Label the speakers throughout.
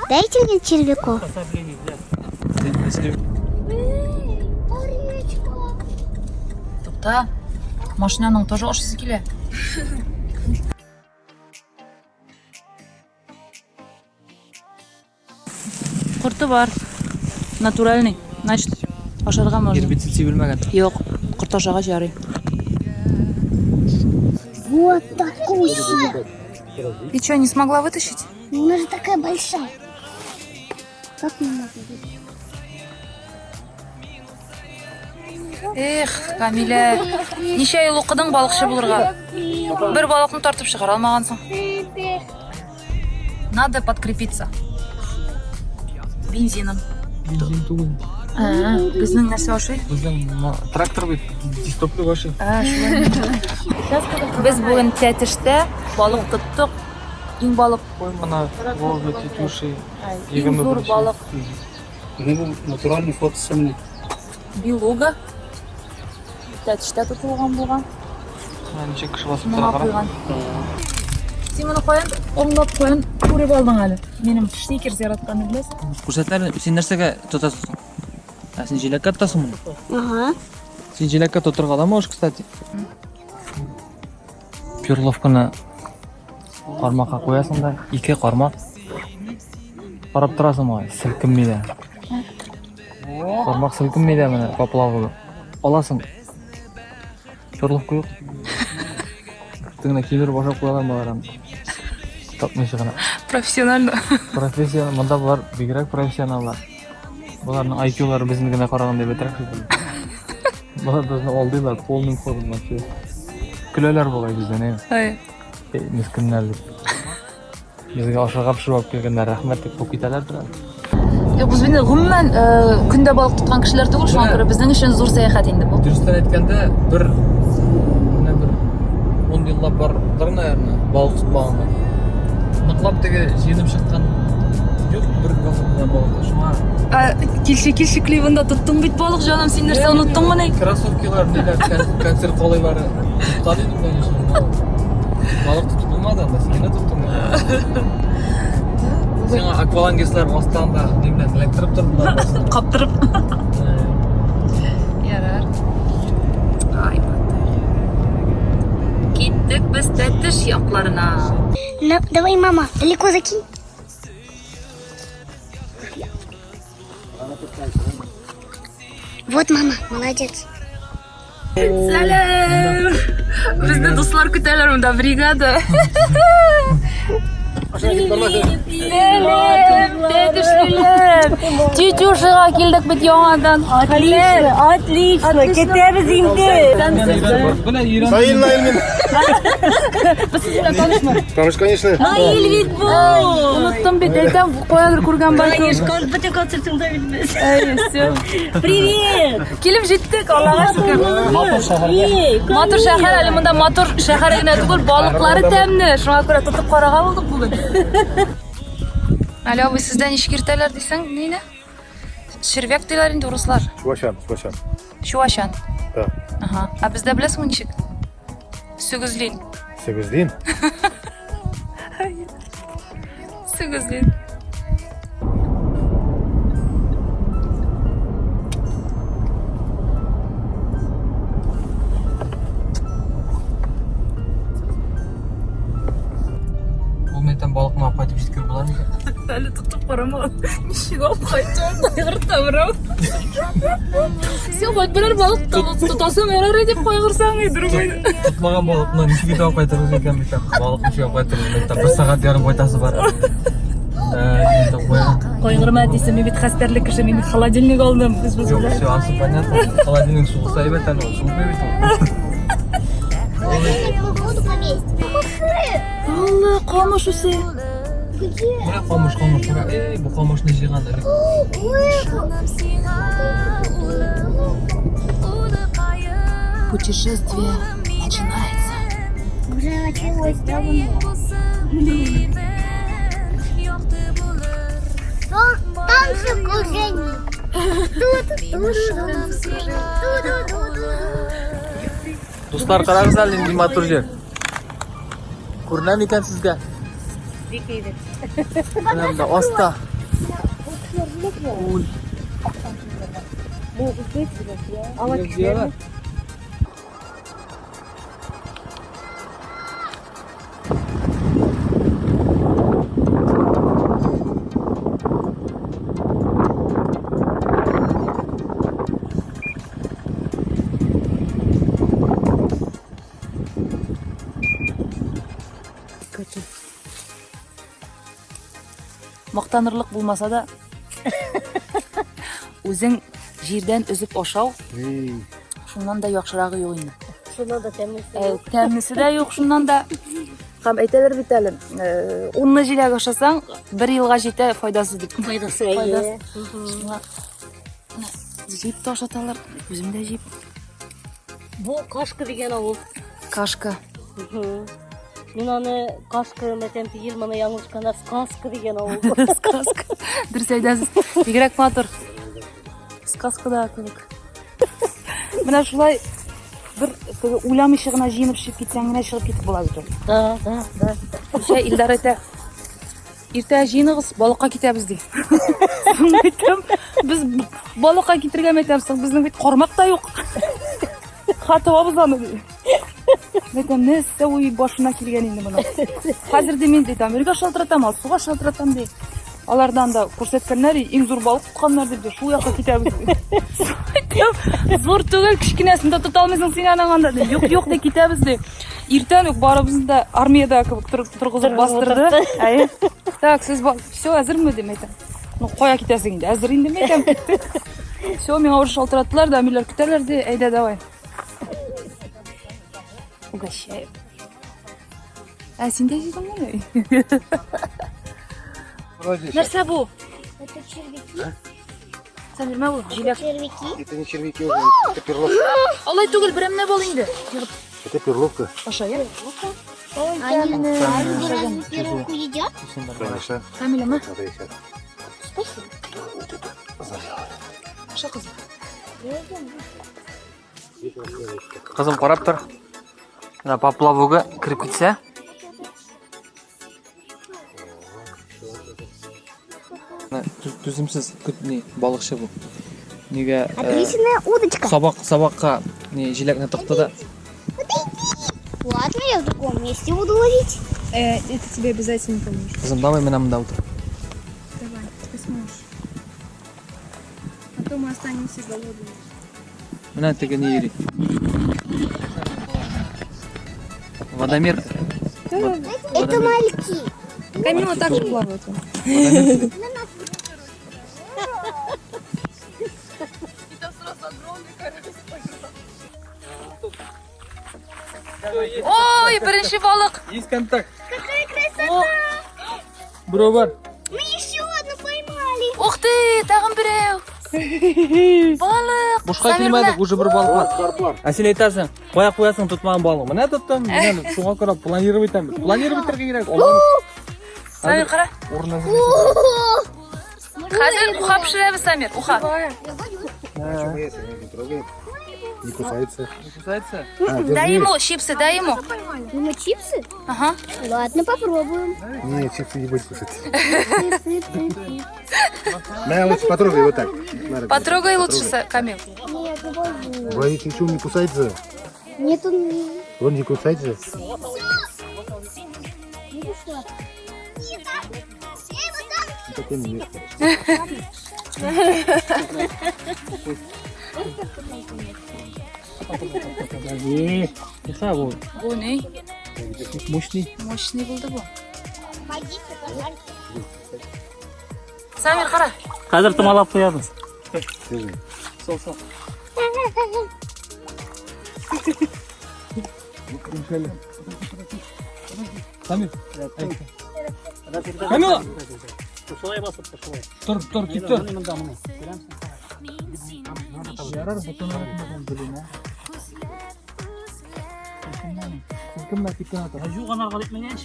Speaker 1: Дайте мне червяков.
Speaker 2: Тоқта, машинаның тоже ашысы келе. Құрты бар. Натуральный. Значит, ашарға можно.
Speaker 3: Гербицид себілмеген.
Speaker 2: Жоқ, құрт ашаға жарый.
Speaker 1: Вот такой.
Speaker 2: Ты что, не смогла вытащить?
Speaker 1: Она же такая большая. Как не могу вытащить?
Speaker 2: Эх, Камиля. Неше ай оқыдың балықшы болырға. Бір балықны тартып шығара алмағансың. Надо подкрепиться. Бензином.
Speaker 3: Бензин түгіл.
Speaker 2: Біздің нәрсе ашы?
Speaker 3: Біздің трактор бет, дистопли башы.
Speaker 2: Біз бүгін тәтішті балық тұттық. Ең балық.
Speaker 3: Ой, мына Волга тетуши.
Speaker 2: Ең зор балық.
Speaker 4: Натуральный фото со мной.
Speaker 2: Белуга. Тәтішті тұтылған болған.
Speaker 3: Неше кіші басып
Speaker 2: Мұға
Speaker 3: тұра қара.
Speaker 2: қойған. Сен мұны қойын, орындап қойын, көріп алдың әлі. Менің штикер зиратқаны білесің?
Speaker 3: Көрсетлер, сен нәрсеге тұтасың? Сен желекке тұтасың мұны?
Speaker 1: Ага.
Speaker 3: Сен желекке тұтырға да можешь, кстати. Перловканы қармаққа қоясың да, 2 қармақ. Қарап тұрасың мұға, сілкінмейді. Қармақ сілкінмейді мені, поплавы. Аласың. Перловка жоқ. Тыңна кейбір башап қойған баларам. Тапмайшы ғана.
Speaker 2: Профессионально.
Speaker 3: Профессионал, мұнда бұлар бигірек профессионалдар. Бұлардың IQ-лары біздіңгіне қарағанда бетерек шекілді. Бұлар біздің олдайлар, полный ходым вообще. Күлелер болай бізден, мескінлер деп. Бізге ашыға пішіріп келгендер рахмет деп көкетелер тұрады.
Speaker 2: Біз бені ғұммен күнде балық тұтқан кішілер түгіл, шуан көрі біздің үшін зор саяхат енді бұл.
Speaker 3: Дұрыстан еткенде бір 10 жыллап бардыр, наверное, балық тұтпағанға. Нықлап теге женіп шыққан жоқ, бір басында балықта шуа.
Speaker 2: Келші клейвында тұттың бейт балық жаным, сен нәрсе ұныттың мұны?
Speaker 3: Кроссовкилар нелер, концерт қолайлары тұтқан едім, конечно. Балық тұтылмады, анда сені тұттың. Сен аквалангислар останда немден ілектіріп тұрдылар.
Speaker 2: Қаптырып. Ярар. Ай, кеттік біз тәттіш яқларына.
Speaker 1: Давай, мама, далеко закинь. Вот, мама, молодец.
Speaker 2: Сәлем! Бізді достар күтәлер мұнда бригада. Сәлем, тәтішлілер. Тетюшыға келдік бет яңадан.
Speaker 5: Отлично, кетеміз енді.
Speaker 4: Наиль, Наиль. Таныш, конечно.
Speaker 5: Наиль вид бұл.
Speaker 2: Ұнаттым бет, әйтем қоядыр көрген бәлкім.
Speaker 5: Конечно, bütün konsertimde bilmez.
Speaker 2: Все.
Speaker 5: Привет.
Speaker 2: Келіп жеттік, Аллаға шүкір. Матур шәһәр, әлі мұнда матур шәһәр генә түгел, балықлары тәмні. Шуңа күрә тотып қараға болдық бүгін. Әлі абый, сізден ешкертәлер дейсің, нейді? Шервяк дейлер енді ұрысылар.
Speaker 4: Шуашан.
Speaker 2: Шуашан.
Speaker 4: Да.
Speaker 2: Ага. А бізде білесің мұн нешік? Сүгізлейін.
Speaker 4: Сегізден.
Speaker 2: Сүгізлейін.
Speaker 3: Бұл меттен балықны алып қайтып жеткер болар ма?
Speaker 2: Әлі тұтып қарама. Нешік алып қайтуым, қайғырта бұрау. Сен қойт бірер балық тұтасым әрі деп қойғырсаң едір қойды.
Speaker 3: Тұтмаған балықны нешеге алып қайтырыз екен меттен. Балық нешеге алып қайтырыз меттен. 1 сағат ярым қойтасы бар.
Speaker 2: Қойғырма дейсі, мен бет қастерлі кіші, мен холодильник алдым.
Speaker 3: Жоқ, все, асы понятно. Холодильник суғы сайбет, әні ол суғы бет.
Speaker 1: Воду повесить.
Speaker 2: Алла, қамыш өсе.
Speaker 3: Бұра қамыш, бұра. Бұл қамышны жиған әлі.
Speaker 2: Путешествие начинается.
Speaker 1: Уже началось давно. Там все кружение.
Speaker 3: Достар, қараңыз әлі не матур жер. Көрінем екен сізге. Әнемді оста.
Speaker 5: Ama küçükleri.
Speaker 2: Мақтанырлық болмаса да өзің жерден үзіп ошау, шуннан да яхшырагы юк инде.
Speaker 5: Şundan da temiz.
Speaker 2: Тәмнесе дә юк шуннан да. Һәм әйтәләр бит әле, унны җиләк ашасаң, 1 елга җитә файдасы дип.
Speaker 5: Faydası
Speaker 2: Faydası.
Speaker 5: iyi.
Speaker 2: Шуңа җыйып ташаталар, үзем дә җыйып.
Speaker 5: Bu kaşkı degen avul.
Speaker 2: Кашка.
Speaker 5: Мен аны kaşkı мәтәм тигел, мана яңгыш канас kaşkı degen avul.
Speaker 2: Сказка. Дөрес әйтәсез. Бигрәк матур. Сказкада кебек. Менә шулай бер уйламыйча гына җыенып чыгып китсәң генә чыгып китеп була бит.
Speaker 5: Da.
Speaker 2: Шәй Илдар әйтә. Иртә җыйныгыз, балыкка китәбез ди. Әйтәм, без балыкка китергә әйтәмсез, безнең бит кармак та юк. Хатыбыз аны ди. Әйтәм, нәрсә уй башына килгән инде моның. Хәзер ди мин әйтәм, иргә шалтыратам, суга шалтыратам ди. Алардан да күрсәткәннәр, иң зур балык тотканнар дип, шул якка китәбез. Зур түгел, кичкенәсен дә тота алмыйсың син анда ди. Юк ди, китәбез ди. Иртән үк барыбызны да армиядә кебек торгызып бастырды. Әйе. Так, сез все әзерме дим әйтәм. Ну, кая китәсең инде? Әзер инде әйтәм. Все, миңа уже шалтыраттылар да, милләр көтәләр ди. Әйдә, давай. Угощаю. А син дә җыйдыңмы? Нәрсә бу?
Speaker 1: Это червяки.
Speaker 2: Самир, мә бу? Җиләк.
Speaker 1: Червяки.
Speaker 4: Это не червяки уже, это перловка.
Speaker 2: Алай түгел, берәмне бол инде.
Speaker 4: Это перловка.
Speaker 2: Аша, я?
Speaker 1: Они разве перловку едят?
Speaker 4: Конечно.
Speaker 2: Камиля, ма?
Speaker 4: Надо их это.
Speaker 2: Аша, кызым.
Speaker 3: Кызым карап тор. Мына поплавогы кирип китсә. Түземсез күтне балыкчы бу. Нигә
Speaker 1: Отличная удочка.
Speaker 3: сабакка не җиләкне тыкты да.
Speaker 1: Ладно, я в другом месте буду ловить.
Speaker 2: Это тебе обязательно поможет.
Speaker 3: Кызым, давай менә монда утыр.
Speaker 2: Давай, ты сможешь. А то мы останемся голодными.
Speaker 3: Менә теге не йөри. Водомер.
Speaker 1: Это мальки.
Speaker 2: Камила также плавает. Ой, беренче балык.
Speaker 3: Искән так. Какая красота! Бро бар.
Speaker 1: Мы еще одну поймали.
Speaker 2: Ух ты, тагын берәү. Балык.
Speaker 3: Бушка килмәдек, уже бер балык бар. Ә син әйтәсең, кая куясың тотмаган балык. Менә тоттым, менә шуңа карап планировать итәм. Планировать итәргә кирәк.
Speaker 2: Самир, кара.
Speaker 3: Урын
Speaker 2: Хәзер уха пешерәбез, Самир, уха.
Speaker 4: Почему если не трогает? Не кусается.
Speaker 3: Кусается?
Speaker 2: Дай ему чипсы, дай ему.
Speaker 1: Ну, чипсы?
Speaker 2: Ага.
Speaker 1: Ладно, попробуем.
Speaker 4: Не, чипсы не будет кушать. На, лучше потрогай вот так. Надо.
Speaker 2: Потрогай лучше, Камил.
Speaker 1: Нет, не могу.
Speaker 4: Боитесь, что не кусается?
Speaker 1: Нет, он...
Speaker 4: Он не кусается? Такой не есть.
Speaker 2: Бу не?
Speaker 3: Мощный.
Speaker 2: Мощный булды бу. Самир, кара.
Speaker 5: Хәзер томалап куябыз.
Speaker 3: Сол. Самир. Камила.
Speaker 5: Шулай басып шулай.
Speaker 3: Тур, кит тур. Ярар, бутон арасыннан бүлеме. Кемнәр киткән ата?
Speaker 5: Җуганарга дитмәгәнч.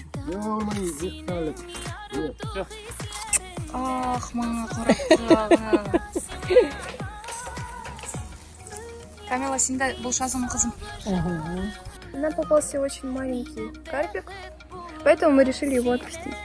Speaker 2: Ах, маңа карап. Камила, син дә булшасың, кызым.
Speaker 6: Нам попался очень маленький карпик, поэтому мы решили его отпустить.